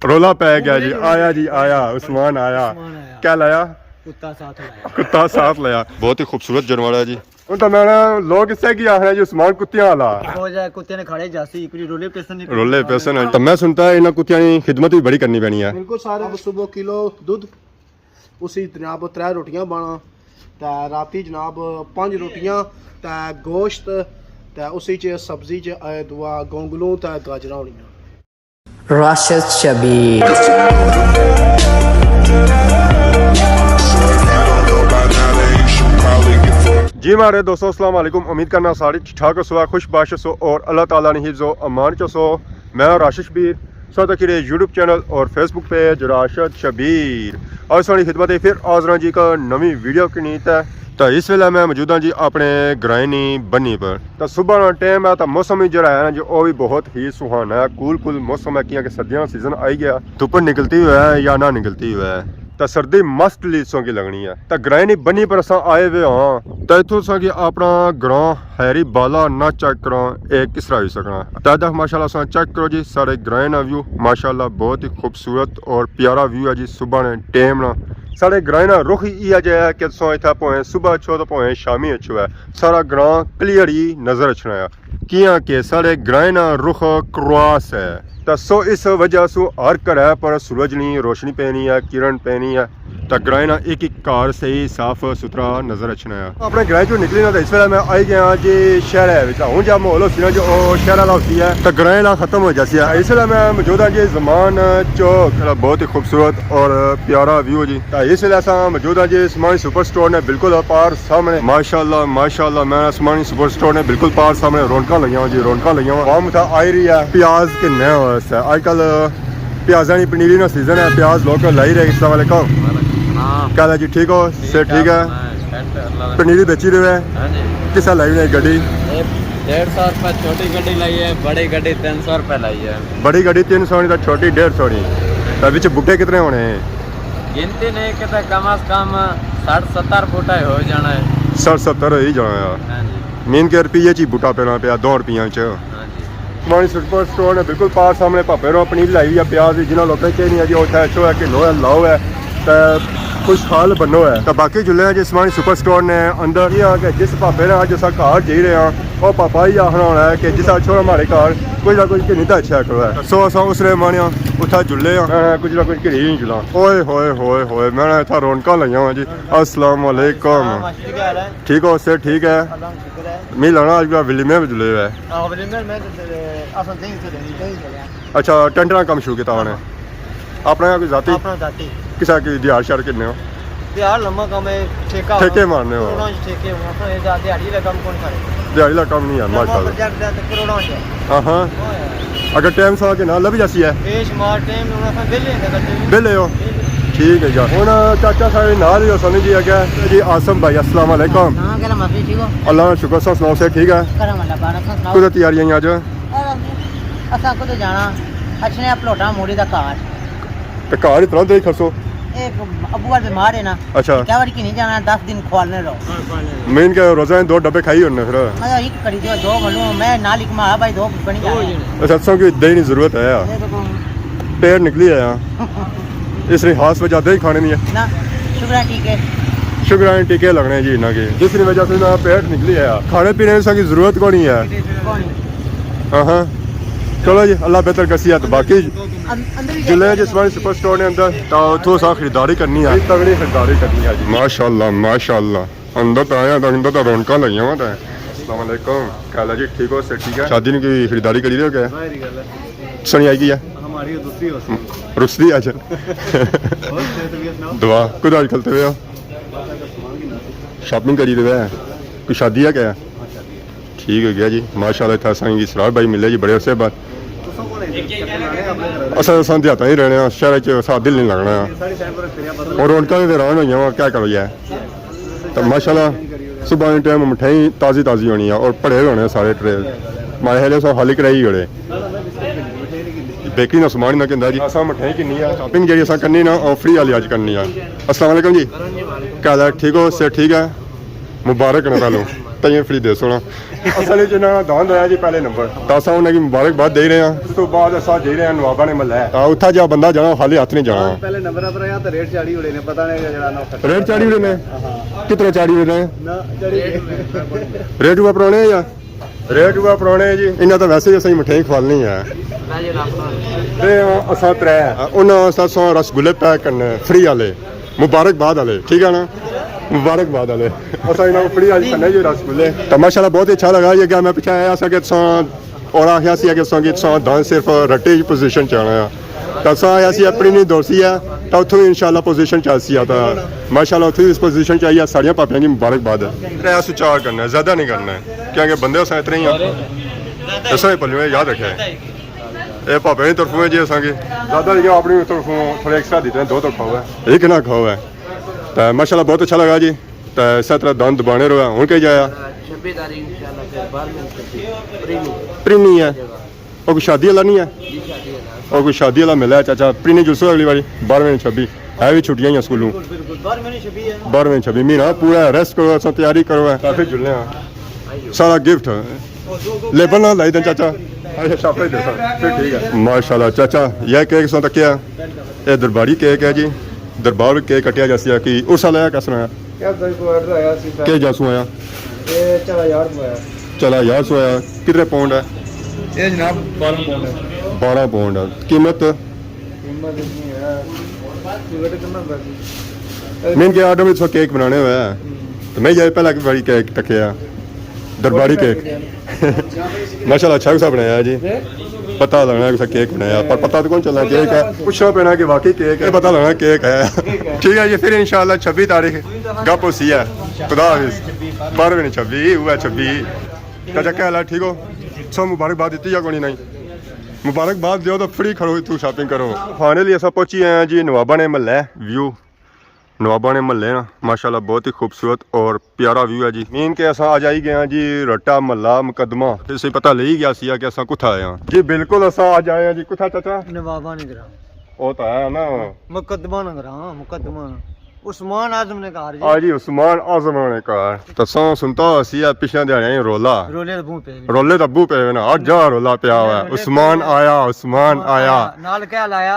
रोला पै गया जी। आया जी आया, उस्मान आया। क्या लाया? कुत्ता साथ लाया। बहुत ही खूबसूरत जानवर है जी। तो मैं लोग इससे की आखना जी उस्मान कुत्तियां वाला हो जाए कुत्ते ने खड़े जासी रोले पेसन है। तो मैं सुनता है इन कुत्तियां की खिदमत भी बड़ी करनी पैनी है। बिल्कुल सारे सुबह किलो दूध उसी जनाब 3 रोटियां बना ते राती जनाब 5 रोटियां ते गोश्त ते उसी च सब्जी च दुआ गोंगलू ते गाजरा होनियां। Rashid Shabir। जी मारे दोस्तों अस्सलाम वालेकुम। उम्मीद करना सारी ठीक ठाक हो, खुश सो और अल्लाह ताला ने हिफ्ज़ो अमान चो। मैं राशिद शबीर सो तक यूट्यूब चैनल और फेसबुक पेज राशिद शबीर और सारी खिदमत है फिर आजरा जी का नवी वीडियो की नीत है। तो इस वेले मैं मौजूद हाँ जी अपने ग्राइनी बन्नी पर। तो सुबह का टाइम है तो मौसम ही जरा है जो वो भी बहुत ही सुहाना है, कूल मौसम है कि सर्दियों का सीजन आई गया। धुप निकलती हुआ है या ना निकलती हुआ है तो सर्दी मस्त लीसों की लगनी है। तो ग्राइनी बन्नी पर अस आए हुए हाँ तो इतों सा कि अपना ग्रां हैरी बाला ना चेक करो एक किस तरह हो सकना। तो माशाल्लाह सा चेक करो जी सारे ग्राइन का व्यू माशाल्लाह बहुत ही खूबसूरत और प्यारा व्यू है जी। सुबह ने टाइम ना साढ़े ग्रां का रुख इं जो है कि इतना भावें सुबह अच्छो तो भावें शामी अच्छो है सारा ग्रां क्लीयर ही नज़र अचना है किया कि साढ़े ग्रां का रुख क्रॉस है। तो सो इस वजह से हर घर पर सूरज नहीं रोशनी पैनी है किरण पैनी है तो ग्रां एक कार सही साफ सुथरा नज़र अचना है। अपने ग्रां चो निकली ना तो इस वे मैं आई गया जी शहर हूँ जब माहौल होती ना जो शहर वाला होती है तो ग्रां ला खत्म हो जाती है। इस वे मैं मौजूद हाँ जी जमान चौक बहुत ही खूबसूरत और प्यारा व्यू जी। तो इस वे अस मौजूद हाँ जी समानी सुपर स्टोर ने बिल्कुल पार सामने माशाल्लाह मैं समानी सुपर स्टोर ने बिल्कुल पार सामने रौनक लगिया जी रौनक लगिया आम था आई रही है। प्याज किन्ने अजकल प्याजा की पनीरी का सीजन है प्याज लोग लाई रहे। अस्सलाम वालेकुम क्या है जी ठीक हो से ठीक है पनीरी बेची रहे है किस लाई ने गड्डी 150 रुपए छोटी गड्डी लाई है बड़ी गड्डी 300 रुपए लाई है। बड़ी गड्डी 300 तो छोटी 150 तो बिच बूटे कितने होने हैं? गिनती नहीं कि कम से कम 60-70 बूटा हो जाना है। 60-70 ही जाना है मीन के रुपये ची बूटा पैना पाया 2 रुपया च। समानी सुपर स्टोर ने बिल्कुल पार सामने भापे रो पनीर लाई हुई है प्याज जिन्होंने लोगों के नहीं है जी उत्थे अच्छो है कि लो है लाओ है तो खुशहाल बनो है। तो बाकी जुले जी समानी सुपर स्टोर ने अंदर ही कि जिस भापे ने अज अस घर जी रहे हैं और पापा ही आखना होना है कि जिस अच्छो हमारे घर कुछ ना कुछ कि नहीं तो अच्छा करो है। सो अस उसने मानिया उत्थे जुले कुछ ना कुछ घिरी नहीं जुला ओए होए होए होए मैं इतना रौनक लगिया हाँ जी। अस्सलाम वालेकुम ठीक हो से ठीक है मैं लाना अज विली में भी जुले हुए अच्छा टेंट का कम शुरू किया उन्हें अपना कोई जाती किसा की दिहाड़ शाड़ किन्ने हो यार लम्मा कम है ठेके मारने हो दिहाड़ी का कम नहीं है माशाल्लाह। हाँ अगर टाइम सा के ना लभी जासी है बेले हो ठीक है यार हूँ चाचा साढ़े नाल ही हो सोनी जी अगे जी आसम भाई अस्सलाम वालेकुम अल्लाह शुक्र सा सुनाओ से ठीक है कुछ तैयारियां अज तो घर इतना दे खसो बीमार है ना अच्छा क्या बार की नहीं जाना 10 दिन खोलने रहो मेन के रोजा 2 डब्बे खाई होने फिर मैं एक कड़ी दो 2 बनूं मैं नालिक में भाई 2 बन जाए सत्संग की दही की जरूरत है यार पेट निकली है यहाँ इसलिए खास वजह दही खाने नहीं है ना शुगर टीके लगने जी इन्हों के जिसकी वजह से ना पेट निकली है यार खाने पीने की जरूरत को नहीं है। हाँ चलो जी अल्लाह बेहतर कसी तो बाकी जिले जिस बार सुपर स्टोर ने अंदर तो उतो सा खरीदारी करनी है तगड़ी खरीदारी करनी है जी माशाल्लाह अंदर तो आया तो अंदर तो रौनक लगी हुआ था। अस्सलाम वालेकुम क्या हाल है जी ठीक हो से ठीक है शादी की खरीदारी करी रहे हो क्या सुनी आई है रुसदी आज दुआ कुछ आज खलते हुए हो शॉपिंग करी रहे हैं कोई शादी है क्या ठीक हो गया जी माशाल्लाह था साईं की सरार भाई मिले जी बड़े अरसे बाद असा देहात ही रहने शहर च दिल नहीं लगना और रौनक भी हैरान हुई वहाँ क्या करो यार। तो माशाल्लाह सुबह के टाइम मिठाई ताज़ी होनी है और भरे हुए होने सारे ट्रे माए हेले सब खाली कराई गड़े बेकरी का समान ना कहता जी अस मिठाई किन्नी है शॉपिंग जी अस करनी ना और फ्री वाली अज करनी है। अस्सलाम वालेकुम जी क्या ठीक हो से ठीक है मुबारक ने पहलों तैयार फ्री दे सोना ਅਸਲ ਵਿੱਚ ਇਹਨਾਂ ਦਾ ਦਾਨ ਹੋਇਆ ਜੀ ਪਹਿਲੇ ਨੰਬਰ ਤਾਂ ਅਸਾਂ ਉਹਨਾਂ ਦੀ ਮੁਬਾਰਕਬਾਦ ਦੇ ਰਹੇ ਹਾਂ ਉਸ ਤੋਂ ਬਾਅਦ ਅਸਾਂ ਦੇ ਰਹੇ ਹਾਂ ਨਵਾਬਾਂ ਨੇ ਮੱਲਾ ਤਾਂ ਉੱਥਾ ਜਾ ਬੰਦਾ ਜਾਣਾ ਖਾਲੀ ਹੱਥ ਨਹੀਂ ਜਾਣਾ ਪਹਿਲੇ ਨੰਬਰ ਪਰ ਆਇਆ ਤਾਂ ਰੇਟ ਚਾੜੀ ਹੋਲੇ ਨੇ ਪਤਾ ਨਹੀਂ ਜਿਹੜਾ ਨਾ ਰੇਟ ਚਾੜੀ ਹੋਏ ਨੇ ਕਿਤਨੇ ਚਾੜੀ ਹੋਏ ਨੇ ਨਾ ਚੜੀ ਰੇਟ ਹੁਆ ਪੁਰਾਣੇ ਜਾਂ ਰੇਟ ਹੁਆ ਪੁਰਾਣੇ ਜੀ ਇਹਨਾਂ ਤਾਂ ਵੈਸੇ ਹੀ ਅਸੀਂ ਮਠਿਆਈ ਖਵਾਲਣੀ ਆ ਤੇ ਅਸਾਂ ਤਰੇ ਉਹਨਾਂ ਵਾਸਤੇ ਸੌ ਰਸਗੁੱਲੇ ਪੈਕ ਕਰਨੇ ਫ੍ਰੀ ਵਾਲੇ ਮੁਬਾਰਕਬਾਦ ਵਾਲੇ ਠੀਕ ਹੈ ਨਾ मुबारकबाद वाले असा इन्होंने फ्री आज करने जी रसगुल्ले तो माशाल्लाह बहुत अच्छा लगा ये क्या मैं पीछे आया असा कि और आखिया सी कि सौ गीत सौ दान सिर्फ रट्टे पोजीशन च आना है तो असा आया सी अपनी नहीं दोस्ती है तो उतों ही इंशाल्लाह पोजीशन च आसी आता माशाल्लाह उतों इस पोजीशन च आई सारिया पापियां की मुबारकबाद है सुचार करना है ज़्यादा नहीं करना है क्योंकि बंदे असा इतने ही ऐसा ही पल्लू याद रखे ये पापे की तरफों जी असा ज़्यादा अपनी तरफों थोड़े एक्स्ट्रा देते हैं 2 तो खाओ है एक ना खाओ है तो माशाल्लाह बहुत अच्छा लगा जी तो इस तरह दान दबाने रहा हूँ कहीं जाया 26 तारीख इंशाल्लाह फिर 12 प्रीनी है और कोई शादी वाला नहीं है और कोई शादी वाला मिला है चाचा प्रीनी जुलसो अगली बारी 12वें 26 है भी छुट्टियां ही स्कूलों 12वें 26 महीना पूरा रेस्ट करो असा तैयारी करो है काफी जुलने सारा गिफ्ट लेबल ना लाई दें चाचा अच्छा शापे दे फिर ठीक है माशाल्लाह चाचा यह केक सो तक ये दरबारी केक है जी दरबार केक कटिया जैसी है कि उस साल आया कैसा आया क्या दई को ऑर्डर आया सी के जासू आया ये चला यार को आया चला यार सो आया कितने पाउंड है ये जनाब 12 पाउंड है 12 पाउंड है कीमत कीमत इतनी है टिकट कितना पैसे मैंने के आर्डर में तो केक बनाने हुए हैं तो मैं ये पहला बड़ी केक टकिया दरबारी केक माशाल्लाह अच्छा सा बनाया जी पता लगना कि केक बनाया पर पता तो कौन चलना केक है पूछना पैना कि वाकई केक है पता लगना केक है ठीक है जी फिर इंशाल्लाह 26 तारीख गप होसी है खुदा हाफिज 12वें 26 हुआ 26 चाचा क्या हाल है ठीक हो सब मुबारकबाद दी या कोई नहीं मुबारकबाद दो तो फ्री खड़ो तू शॉपिंग करो फाइनली असा पहुंची आए हैं जी नवाबा ने महल व्यू नवाबा ने महल ना माशाल्लाह बहुत ही खूबसूरत और प्यारा व्यू है जी मीन के असा आ जाई गए जी रट्टा महला मुकदमा इसे पता ले ही गया सी कि असा कुथा आए हैं जी बिल्कुल असा आ जाए हैं जी कुथा चाचा नवाबा ने करा वो तो है ना मुकदमा न करा मुकदमा उस्मान आजम ने कहा आ जी उस्मान आजम ने कहा तो सा सुनता सी पिछले दिहाड़े रोला रोले बू पे रोले तब्बू पे ना आज जा रोला पिया हुआ है उस्मान आया नाल क्या लाया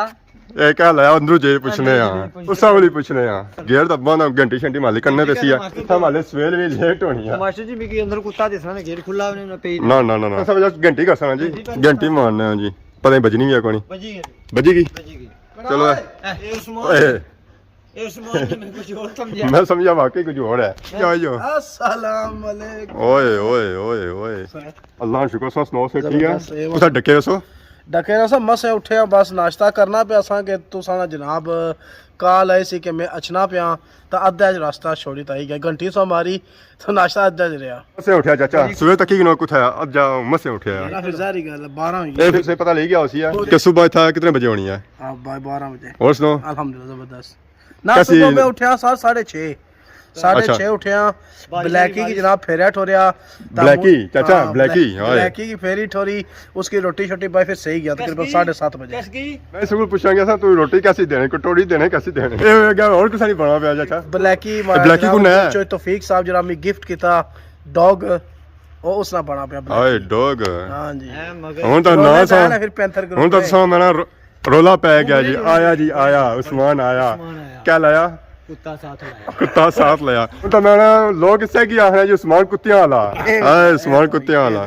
ਇਹ ਕਹਿ ਲਿਆ ਅੰਦਰੋਂ ਜੇ ਪੁੱਛਨੇ ਆ ਉਸਾਂ ਵਾਲੀ ਪੁੱਛਨੇ ਆ ਗੇਰ ਤਾਂ ਬੰਦਾ ਘੰਟੀ ਛੰਟੀ ਮਾਲੀ ਕਰਨੇ ਤੇ ਸੀ ਆ ਤਾਂ ਮਾਲੇ ਸਵੇਰ ਵੀ ਲੇਟ ਹੋਣੀ ਆ ਮਾਸਟਰ ਜੀ ਮੇਰੀ ਅੰਦਰ ਕੁੱਤਾ ਦਿਸਣਾ ਨੇ ਗੇਟ ਖੁੱਲਾ ਉਹਨੇ ਨਾ ਪਈ ਨਾ ਨਾ ਨਾ ਸਭ ਘੰਟੀ ਕਰਸਣਾ ਜੀ ਘੰਟੀ ਮਾਰਨੇ ਆ ਜੀ ਪਤਾ ਨਹੀਂ ਵੱਜਣੀ ਵੀ ਆ ਕੋਣੀ ਵੱਜੀ ਗਈ ਚਲੋ ਇਹ ਉਸਮਾਨ ने कुछ और समझा मैं समझा वाकई कुछ और है क्या जो अस्सलाम वालेकुम ओए ओए ओए ओए अल्लाह शुक्र सो सुनाओ से ठीक है उसा डके सो डके ना सब मसे उठे बस नाश्ता करना पे असा के तुसा जनाब काल आई सी कि मैं अचना पिया तो अद्धा रास्ता छोड़ी ताई गया घंटी सो मारी तो नाश्ता अद्धा रहा मसे उठा चाचा सुबह तक ही नो कुछ है अब जा मसे उठा फिर जारी गल 12 हुई ए फिर से पता ले गया उसी है कि सुबह था कितने बजे होनी है हां 12 बजे और सुनो अल्हम्दुलिल्लाह जबरदस्त ना सुबह में उठा 6:30 6:30 उठे ब्लैकी की जनाब फेरिया ठोरिया ब्लैकी चाचा ब्लैकी ब्लैकी की फेरी ठोरी उसकी रोटी छोटी भाई फिर सही गया तकरीबन 7:30 बजे मैं सुबह पूछांगा सा तू रोटी कैसी देने कटोरी देने कैसी देने ए क्या और कुछ नहीं बना पे चाचा ब्लैकी ब्लैकी कौन है जो तौफीक साहब जरा मैं गिफ्ट किया डॉग ओ उसना बना पे ओए डॉग हां जी हुन तो ना सा फिर पैंथर हुन तो सा मेरा रोला पै गया जी आया उस्मान आया क्या लाया कुत्ता साथ लाया तो मैं लोग इससे की आखना जी उस्मान कुत्तियां वाला हां उस्मान कुत्तियां वाला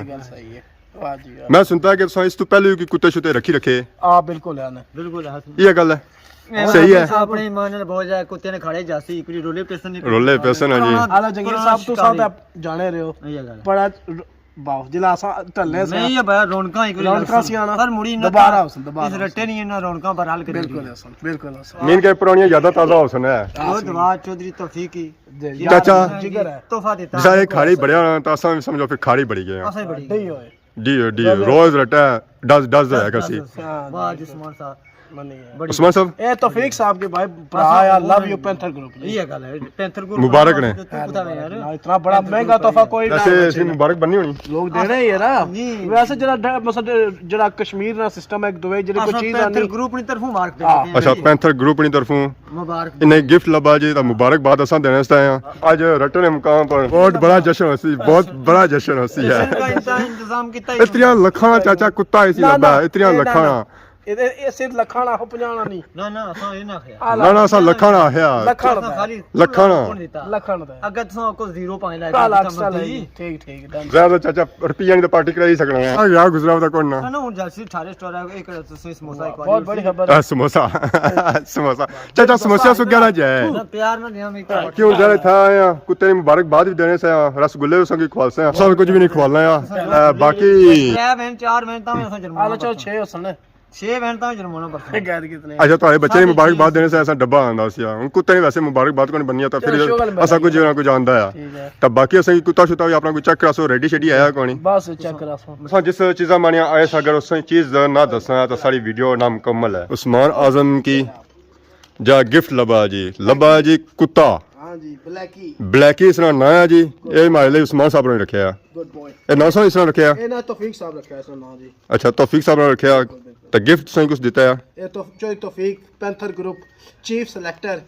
मैं सुनता कि इस तो पहले की कुत्ते शुते रखे हां बिल्कुल है ना बिल्कुल ये गल है सही है अपने ईमान ने बहुत जाए कुत्ते ने खड़े जासी इकड़ी रोले पेसन है जी आला जंगीर साहब तो साथ आप जाने रहे हो बड़ा बाव जिला सा टल्ले से नहीं ये भाई रौनका ही रौनका सी आना सर मुड़ी ना दोबारा इस रट्टे नहीं ना रौनका पर हाल कर बिल्कुल मीन के पुरानी ज्यादा ताजा हौसन है वो दवा चौधरी तौफीक की चाचा जिगर है तोहफा देता जैसे खाड़ी बढ़िया तो असा समझो फिर खाड़ी बढ़ी गया असा बड़ी नहीं होए डी रोज रटा 10 है कसी वाह जिस्मान साहब ਮੰਨੀ ਹੈ ਉਸਮਾਨ ਸਾਹਿਬ ਇਹ ਤੌਫੀਕ ਸਾਹਿਬ के भाई भरा है लव यू पैंथर ग्रुप ये गल है पैंथर ग्रुप मुबारक ने इतना बड़ा महंगा तोहफा कोई ना ਵੈਸੇ ਅਸੀਂ ਮੁਬਾਰਕ ਬੰਨੀ ਹੋਣੀ लोग देने ही है ना वैसे जरा मतलब जरा कश्मीर ना सिस्टम है दुबई ਜਿਹੜੀ ਕੋਈ ਚੀਜ਼ ਆਣੀ ग्रुप नी तरफों मार्क दे ਅੱਛਾ ਪੈਂਥਰ ਗਰੁੱਪ ਦੀ ਤਰਫੋਂ मुबारक इन्हें गिफ्ट लबा जी तो मुबारकबाद असा देने से आए आज रटन मुकाम पर बहुत बड़ा जश्न हसी बहुत बड़ा जश्न हसी है का इंतजाम किया इतनियां लखां चाचा कुत्ता इसी लबा इतनियां लखां ਇਹ ਸਿਰ ਲੱਖਾਂ ਨਾ 50 ਨਹੀਂ ना ना असा ये ना खया ना ना सा लखां आया ਲੱਖਾਂ ਦਾ खाली लखां ਲੱਖਾਂ ਦਾ अगर तुम को 0 पाए ला ਕਾਲਾ ਅਕਸਾ ਲਈ ਠੀਕ ਠੀਕ ਡਨ ज्यादा चाचा रुपया नहीं तो पार्टी कराई सकना है आ यार गुजरा था कौन ना ना उन जलसी 18 स्टोर है एक समोसा एक बहुत बड़ी खबर है समोसा समोसा चाचा समोसा सु ग्यारह जाए ना प्यार ना दिया मैं क्यों जरा था या कुत्ते ने मुबारकबाद भी देने से रसगुल्ले उसकी खवाल से सब कुछ भी नहीं खवालना है बाकी 3 बहन 4 बहन ता मैं जुर्माना ਆਲੋ ਚੋ 6 ਹਸਨ 6 बहन ता जुर्माना पर ਗੈਰ ਕਿਤਨੇ अच्छा तो बच्चे ने मुबारकबाद देने से ऐसा डब्बा आंदा सी हुन कुत्ते ने वैसे मुबारकबाद कोनी बनिया तो फिर असा कुछ ना कुछ आंदा है ਠੀਕ ਹੈ तो बाकी असा कुत्ता शुता भी अपना कोई चेक करासो रेडी शेडी आया कोनी ਬਸ ਚੈੱਕ ਕਰਾ ਸੋ असा जिस चीज़ा मानिया आए अगर उस चीज ना दसना तो सारी वीडियो ना मुकम्मल है उस्मान आजम की जा गिफ्ट लबा जी कुत्ता ਹਾਂ ਜੀ ਬਲੈਕੀ ब्लैकी इसना ना है जी ये हमारे लिए उस्मान साहब ने रखा है ਗੁੱਡ ਬॉय ये ना सो इसने रखा ਇਹ ਨਾ ਤੌਫੀਕ ਸਾਹਿਬ ਰੱਖਿਆ ਇਸ ਨਾਂ ਜੀ अच्छा तौफीक साहब ने रखा तो गिफ्ट सही कुछ दिता है ਇਹ ਤੋਂ ਚੋਈ ਤੌਫੀਕ ਪੈਂਥਰ ਗਰੁੱਪ ਚੀਫ ਸਿਲੈਕਟਰ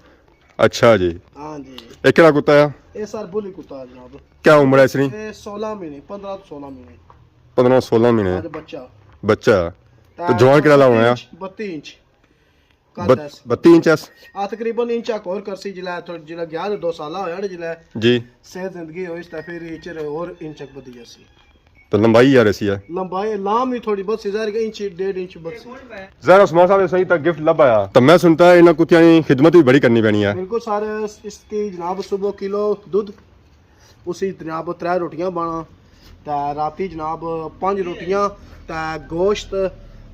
अच्छा जी ਹਾਂ ਜੀ ये केड़ा कुत्ता है ਇਹ ਸਰ ਬੁਲੀ ਕੁੱਤਾ ਹੈ ਜਨਾਬ क्या उम्र है इसकी ਇਹ 16 ਮਹੀਨੇ 15 ਤੋਂ 16 ਮਹੀਨੇ 15-16 महीने ਅੱਜ ਬੱਚਾ बच्चा तो जवान केड़ा लाउना है 32 ਇੰਚ 32 इंच है ਆ ਤਕਰੀਬਨ ਇੰਚ ਹੋਰ ਕਰਸੀ ਜਿਲਾ ਜਿਲਾ ਗਿਆ 2 ਸਾਲਾ ਹੋਇਆ ਨੇ ਜਿਲਾ जी ਸਿਹਤ ਜ਼ਿੰਦਗੀ ਹੋਈ ਤਾਂ ਫਿਰ ਇੰਚ ਹੋਰ ਇੰਚ ਵਧੀ ਜਾਸੀ तो लंबाई यार ऐसी है लंबाई लाम ही थोड़ी बहुत सी ज़ाहिर इंच 1.5 इंच बस जरा उस्मान साहब ने सही तक गिफ्ट लब आया तो मैं सुनता है इन्हें कुत्तियां की खिदमत भी बड़ी करनी पैनी है बिल्कुल सारे इसकी जनाब सुबह किलो दूध उसी जनाब 3 रोटियां बना ते राती जनाब 5 रोटियां ते गोश्त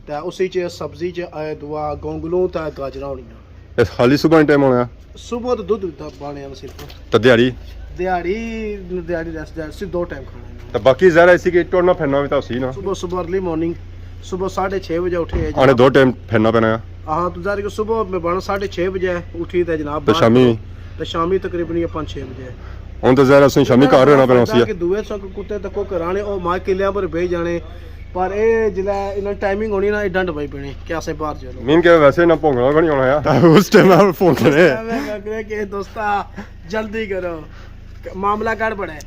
ते उसी च सब्जी च दुआ गोंगलू ते गाजरा होनियां इस खाली सुबह टाइम होना सुबह तो दूध बने सिर्फ तो दिहाड़ी दिहाड़ी रेस्ट सिर्फ 2 टाइम खाना तो बाकी जरा ऐसी कि टोरना फिरना भी तो सी ना सुबह सुबह अर्ली मॉर्निंग सुबह 6:30 बजे उठे आने 2 टाइम फिरना पैना है हाँ तो ज़ाहिर को सुबह में बना 6:30 बजे उठी तो जनाब तो शामी तो शामी तकरीबन 5-6 बजे ਹੁਣ ਤਾਂ ਜ਼ਰਾ ਅਸੀਂ ਸ਼ਾਮੀ ਘਰ ਰਹਿਣਾ ਪੈਣਾ ਸੀ ਕਿ ਦੂਏ ਸੌ ਕੁੱਤੇ ਤੱਕ ਕੋ ਕਰਾਣੇ ਉਹ ਮਾਂ ਕਿਲਿਆਂ ਪਰ ਭੇਜ ਜਾਣੇ ਪਰ ਇਹ ਜਿਹੜਾ ਇਹਨਾਂ ਟਾਈਮਿੰਗ ਹੋਣੀ ਨਾ ਇਹ ਡੰਡ ਪਈ ਪੈਣੀ ਕਿਆਸੇ ਬਾਹਰ ਚਲੋ ਮੀਨ ਕੇ ਵੈਸੇ ਨਾ ਭੋਂਗਣਾ ਵੀ ਨਹੀਂ ਹੋਣਾ ਆ ਉਸ ਟਾਈਮ ਆ ਭੋਂਗਣੇ ਮੈਂ ਕਹੇ ਕਿ ਦੋਸਤਾ ਜਲਦੀ ਕਰੋ ਮਾਮਲਾ ਗੜਬੜ ਹੈ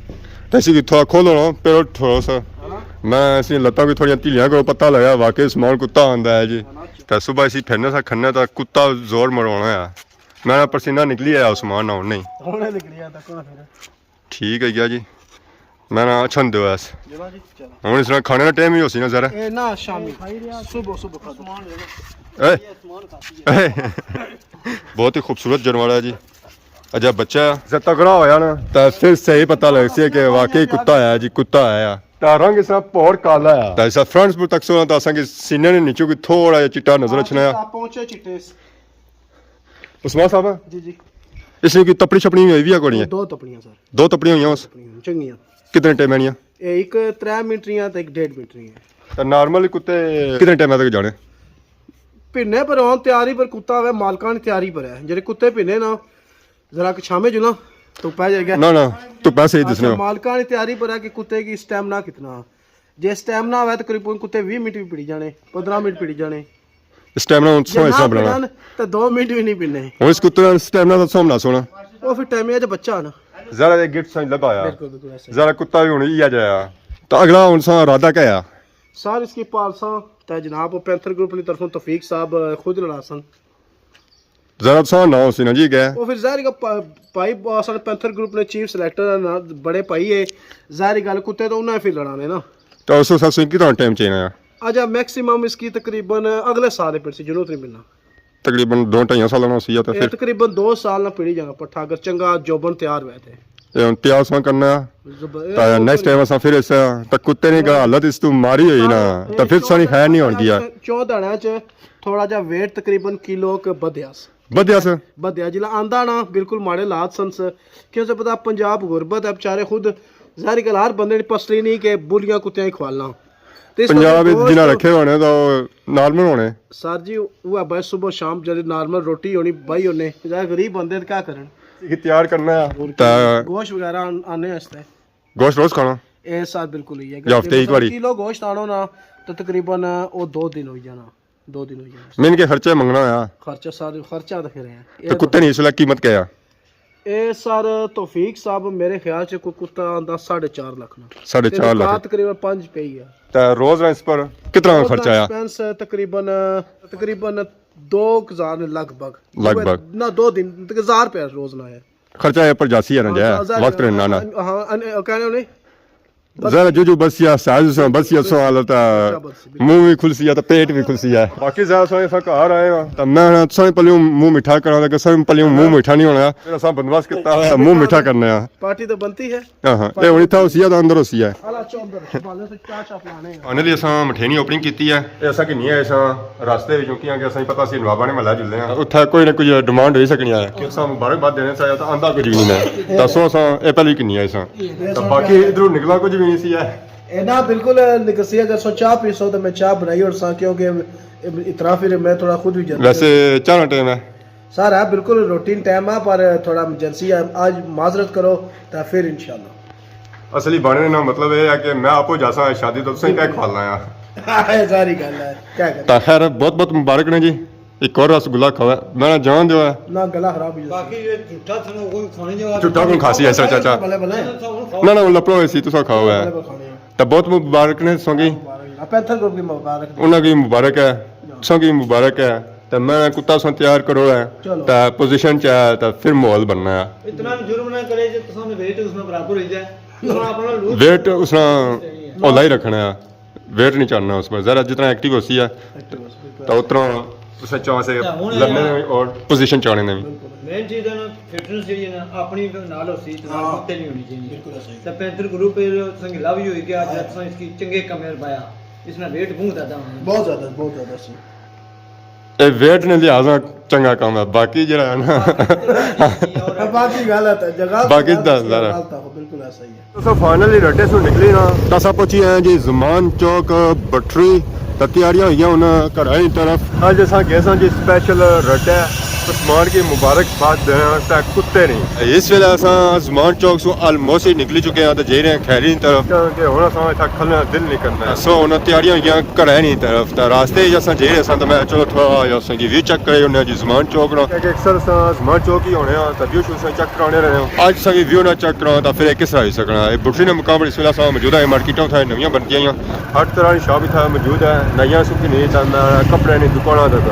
ਤੇ ਅਸੀਂ ਕਿੱਥੋਂ ਖੋਲੋ ਨਾ ਪਰ ਠੋਸ ਮੈਂ ਅਸੀਂ ਲੱਤਾਂ ਵੀ ਥੋੜੀਆਂ ਢੀਲੀਆਂ ਕਰੋ ਪਤਾ ਲੱਗਾ ਵਾਕਈ ਸਮਾਨ ਕੁੱਤਾ ਆਂਦਾ ਹੈ ਜੀ ਤਾਂ ਸਵੇਰ ਅਸੀਂ ਫਿਰਨੇ ਸਾ ਖੰਨੇ ਤਾਂ ਕੁੱਤਾ ਜ਼ੋਰ ਮਰਾਉਣਾ ਆ ਮੇਰਾ ਪਸੀਨਾ ਨਿਕਲੀ ਆਇਆ ਉਸਮਾਨ ਨਾਲ ਨਹੀਂ ਹੁਣੇ ਨਿਕਲਿਆ ਤਾਂ ਕੋਣ ਫਿਰ ਠੀਕ ਹੈ ਗਿਆ ਜੀ ਮੈਂ ਨਾ ਛੰਦ ਹੋਇਸ ਜਵਾ ਜੀ ਚਲੋ ਹੁਣ ਇਸ ਨਾਲ ਖਾਣੇ ਦਾ ਟਾਈਮ ਹੀ ਹੋ ਸੀ ਨਾ ਜ਼ਰਾ ਇਹ ਨਾ ਸ਼ਾਮੀ ਸੁਬਹ ਸੁਬਹ ਖਾਣਾ ए, बहुत ही खूबसूरत जानवर है जी अजब बच्चा जब तगड़ा होया ना तो फिर सही पता लग सी कि वाकई कुत्ता है जी कुत्ता है तो रंग इसका पौर काला है तो ऐसा फ्रंट पर तक सोना तो असा कि सीने ने नीचों की थोड़ा जिहा चिट्टा नजर अचना है ਪਹੁੰਚੇ ਚਿੱਟੇ उस्मान साहब ਜੀ ਜੀ इसने की तपड़ी छपड़ी हुई भी है कोनी है 2 ਤਪੜੀਆਂ ਸਰ 2 तपड़ियां हुई उस ਚੰਗੀਆਂ कितने टाइम आनियां ਇਹ ਇੱਕ 3 ਮਿੰਟਰੀਆਂ ਤੇ ਇੱਕ 1.5 ਮਿੰਟਰੀਆਂ तो नॉर्मल कुत्ते कितने टाइम तक जाने ਪਿੰਨੇ ਪਰ ਆਉਣ ਤਿਆਰੀ ਪਰ ਕੁੱਤਾ ਹੋਵੇ ਮਾਲਕਾਂ ਦੀ ਤਿਆਰੀ ਪਰ ਹੈ ਜਿਹੜੇ ਕੁੱਤੇ ਪਿੰਨੇ ਨਾ ਜ਼ਰਾ ਕਿ ਛਾਵੇਂ ਜੁਲਾ तो पै जाएगा ना ना तो पैसे ही दिसने मालका ने तैयारी पर है कि कुत्ते की स्टैमिना कितना जे स्टैमिना है तो करीबन कुत्ते 20 मिनट भी पिड़ी जाने 15 मिनट पिड़ी जाने स्टैमिना उनसे हिस्सा बनाना तो 2 मिनट भी नहीं पिने और इस कुत्ते का स्टैमिना तो सामना सोना वो फिर टाइम है जब बच्चा है ना जरा एक गिफ्ट सही लबाया बिल्कुल बिल्कुल ऐसे जरा कुत्ता भी होनी ही आ जाया तो अगला उनसा इरादा क्या है सर इसकी पालसा तो जनाब पैंथर ग्रुप की तरफों तौफीक साहब खुद लड़ासन जरा सा ना सी ना जी गया वो फिर ज़ाहिर का भाई सारे पैंथर ग्रुप ने चीफ सिलेक्टर बड़े भाई है ज़ाहिर गल कुत्ते तो उन्हें फिर लड़ाने ना तो उस हिसाब से कितना टाइम चाहिए है अच्छा मैक्सिमम इसकी तकरीबन अगले साल फिर से जरूरत नहीं मिलना तकरीबन 2-2.5 साल ना सी तो ये फिर तकरीबन 2 साल ना पीड़ी जाना पट्ठा अगर चंगा जोबन तैयार हुए थे ये उन त्याग सा करना तो नेक्स्ट टाइम असा फिर ऐसा तो कुत्ते ने का हालत इस तू मारी हुई ना तो फिर सारी खैर नहीं होगी यार 4 दाना च थोड़ा जा वेट तकरीबन किलो क बदयास बदिया से बदया जिला आंदा ना बिल्कुल माड़े लात संस क्यों से पता पंजाब गुरबत है बेचारे खुद ज़ाहिर गल हर बंदे ने पसली नहीं कि बुलियां कुत्तियां ही खवालना ਤੇ ਇਸ ਪੰਜਾਬ ਵਿੱਚ ਗੋਸ਼ਤ- ਜਿਨ੍ਹਾਂ ਰੱਖੇ ਹੋਣੇ ਤਾਂ ਨਾਰਮਲ ਹੋਣੇ। सर जी वो है भाई सुबह शाम जब नॉर्मल रोटी होनी भाई होने जाए गरीब बंदे तो क्या करन ਇਹ ਤਿਆਰ ਕਰਨਾ ਆ ਤਾਂ गोश्त वगैरह आने वास्ते ਗੋਸ਼ਤ ਰੋਜ਼ ਖਾਣਾ ए सर बिल्कुल ही है या हफ्ते एक बारी? किलो गोश्त आनो ना तो तकरीबन वो 2 दिन हो जाना 2 दिन हो जाना ਮੈਂ ਇਨਕੇ ਖਰਚੇ ਮੰਗਣਾ ਆ खर्चा सर खर्चा तो फिर ਤੇ है ਕੁੱਤੇ ਨਹੀਂ ਇਸ ਵੇਲੇ ਕੀਮਤ ਕਿਆ ਆ? ए सर तौफीक साहब मेरे ख्याल से कोई कुत्ता आंदा 4.5 लाख ना 4.5 ਲੱਖ तकरीबन 5 पे ही है ਤਾਂ ਰੋਜ਼ ਇਸ ਪਰ ਕਿਤਨਾ ਖਰਚਾ ਆ? एक्सपेंस तकरीबन 2000 लगभग लगभग। ना 2 दिन 1000 रुपया रोज ना है खर्चा है पर जासी है ना जाए वक्त रहना ना हाँ कहने उन्हें जरा जो बस या साज से बस या सो हालत मुंह भी खुलसी है तो पेट भी खुलसी है बाकी ज्यादा सोए सा घर आए हो तो मैं सोए पलियो मुंह मिठा करा लगा सोए पलियो मुंह मिठा नहीं होना मेरा सब बंदोबस्त किया है मुंह मिठा करना है पार्टी तो बनती है हां ये होनी था उसी ਦਾ ਅੰਦਰ ਉਸੀ ਹੈ हाला चौंदर बाले से चार चाप लाने ਉਹਨੇ ਲਈ ਅਸਾਂ ਮਠੇਣੀ ਓਪਨਿੰਗ ਕੀਤੀ ਹੈ ਇਹ ਅਸਾਂ ਕਿ ਨਹੀਂ ਹੈ ਅਸਾਂ ਰਸਤੇ ਵਿੱਚੋਂ ਕੀ ਆ ਕਿ ਅਸਾਂ ਪਤਾ ਸੀ ਨਵਾਬਾਂ ਨੇ ਮਹੱਲਾ ਜੁਲਦੇ ਆ ਉੱਥੇ ਕੋਈ ਨਾ ਕੋਈ ਡਿਮਾਂਡ ਹੋਈ ਸਕਣੀ ਹੈ ਕਿ ਅਸਾਂ ਮੁਬਾਰਕਬਾਦ ਦੇਣੇ ਚਾਹਿਆ ਤਾਂ ਆਂਦਾ ਕੁਝ ਵੀ ਨਹੀਂ ਹੈ ਦੱਸੋ ਅਸਾਂ ਇਹ ਪਹਿਲੀ ਕਿੰਨੀ ਹੈ ਅਸਾਂ ਤਾਂ ਬਾਕੀ ਇਧਰੋਂ ਨਿਕਲਾ ਕੁਝ ਵੀ ਨਹੀਂ ਸੀ ਹੈ ना बिल्कुल निकसी अगर सो चाह पी सो तो मैं चाह बनाई और सा क्योंकि इतना फिर मैं थोड़ा खुद भी जल्दी वैसे चाहना टाइम है सर है बिल्कुल रूटीन टाइम है पर थोड़ा इमरजेंसी है आज माजरत करो तो फिर इंशाल्लाह असली बाने ना मतलब ये है कि मैं आपको जासा शादी तो सही क्या खवालना है सारी गल है क्या कर ਤਾਂ ਖੈਰ ਬਹੁਤ ਬਹੁਤ ਮੁਬਾਰਕ ਨੇ ਜੀ ਇੱਕ ਹੋਰ ਰਸਗੁੱਲਾ ਖਵਾ ਮੈਂ ਜਾਣ ਦਿਓ ना गला खराब हो बाकी ये झूठा थाने कोई खाने जो ਝੁੱਟਾ ਕੋਈ ਖਾਸੀ ਐਸਾ ਚਾਚਾ भले भले ਨਾ ਨਾ ਲੱਪੜੋ ਸੀ ਤੁਸੀਂ ਖਾਓ ਹੈ भले खाने ਤਾਂ ਬਹੁਤ ਮੁਬਾਰਕ ਨੇ ਸੋਗੀ पैंथर ग्रुप की मुबारक ਉਹਨਾਂ ਦੀ ਮੁਬਾਰਕ ਹੈ ਸੋਗੀ ਮੁਬਾਰਕ ਹੈ ਤਾਂ ਮੈਂ ਕੁੱਤਾ ਸੋ ਤਿਆਰ ਕਰੋ ਹੈ चलो ਤਾਂ ਪੋਜੀਸ਼ਨ ਚ ਹੈ ਤਾਂ ਫਿਰ ਮਾਹੌਲ ਬਣਨਾ ਹੈ इतना भी जुर्म ना करे जो सामने वेट उसमें बराबर हो जाए तो अपना लूज वेट उसना ओला ही रखना है वेट नहीं चढ़ना उसमें ज़रा जितना एक्टिव होती है तो उतना उसे चाह से लड़ने में और पोजीशन चाहने में भी मेन चीज है ना फिटनेस जी ना अपनी नाल होसी तो कुत्ते नहीं होनी चाहिए बिल्कुल सही तो पैंथर ग्रुप संग लव ही हुई कि आज रात इसकी चंगे कमेर पाया इसमें वेट बहुत बहुत ज्यादा सी ਇਹ ਵੇਟ ਨੇ ਲਿਹਾਜ਼ਾ ਚੰਗਾ ਕੰਮ ਹੈ ਬਾਕੀ ਜਿਹੜਾ ਹੈ ਨਾ बाकी गलत है जगह बाकी दस ज़रा। बिल्कुल ऐसा ही है तो फाइनली रट्टे से निकली ना ਤਾਂ ਆਪਾਂ ਪਹੁੰਚੀ ਆਏ ਜੀ ਜ਼ਮਾਨ ਚੌਕ ਬੱਠਰੀ ਤਾਂ ਤਿਆਰੀਆਂ ਹੋਈਆਂ ਹੁਣ ਘਰਾਂ ਦੀ ਤਰਫ ਅੱਜ ਅਸਾਂ ਗਏ ਸਾਂ ਜੀ ਸਪੈਸ਼ਲ ਰੱਟੇ ਉਸਮਾਨ ਕੀ ਮੁਬਾਰਕਬਾਦ ਦੇਣ ਤਾਂ ਕੁੱਤੇ ਨਹੀਂ ਇਸ ਵੇਲੇ ਅਸਾਂ ਜ਼ਮਾਨ ਚੌਕ ਤੋਂ ਆਲਮੋਸਟ ਹੀ ਨਿਕਲੀ ਚੁੱਕੇ ਹਾਂ ਤੇ ਜਾ ਰਹੇ ਹਾਂ ਖੈਰੀ ਦੀ ਤਰਫ ਕਿ ਹੁਣ ਅਸਾਂ ਇੱਥੇ ਖਲਣਾ ਦਿਲ ਨਹੀਂ ਕਰਦਾ ਸੋ ਹੁਣ ਤਿਆਰੀਆਂ ਹੋਈਆਂ ਘਰਾਂ ਦੀ ਤਰਫ ਤਾਂ ਰਾਸਤੇ ਜਿਹਾ ਅਸਾਂ ਜਾ ਰਹੇ ਸਾਂ ਤਾਂ ਮੈਂ ਚਲੋ ਥੋੜਾ ਜਿਹਾ ਅਸਾਂ ਕੀ ਵੀ ਚੈੱਕ ਕਰੇ ਹੁੰਦੇ ਜੀ ਜ਼ਮਾਨ ਚੌਕ ਨਾਲ ਕਿ ਅਕਸਰ ਅਸਾਂ ਜ਼ਮਾਨ ਚੌਕ ਹੀ ਹੋਣੇ ਆ ਤਾਂ ਵੀਊ ਸ਼ੂ ਚੈੱਕ ਕਰਾਉਣੇ ਰਹੇ ਹਾਂ ਅੱਜ ਸਾਂ ਵੀਊ ਨਾ ਚੈੱਕ ਕਰਾਉਣਾ ਤਾਂ ਫਿਰ ਇਹ ਕਿਸ ਤਰ੍ਹਾਂ ਹੋ ਸਕਣਾ ਇਹ ਬੁੱਢੀ ਨੇ ਮੁਕਾਬਲੇ ਇਸ ਵੇਲੇ ਅਸਾਂ ਮੌਜੂਦਾ ਹੈ ਮਾਰਕੀਟਾਂ ਉੱਥੇ ਨਵੀਆਂ ਬਣਦੀਆਂ ਹਰ ਤਰ੍ਹਾਂ ਦੀ ਸ਼ਾਪ ਇੱਥੇ ਮੌਜੂਦ ਹੈ ਨਈਆਂ ਸੁੱਕੀ ਨਹੀਂ ਤਾਂ ਕੱਪੜੇ ਦੀ ਦੁਕਾਨਾਂ ਤੱਕ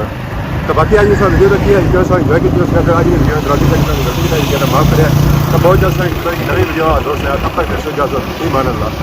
तो बाकी आज ये वीडियो देखिए जो सो एंजॉय की उसने अगर आज ये वीडियो दराती तक गलती की माफ करें तो बहुत जल्द नई वीडियो दोस्त है तब तक इजाजत ईमान अल्लाह।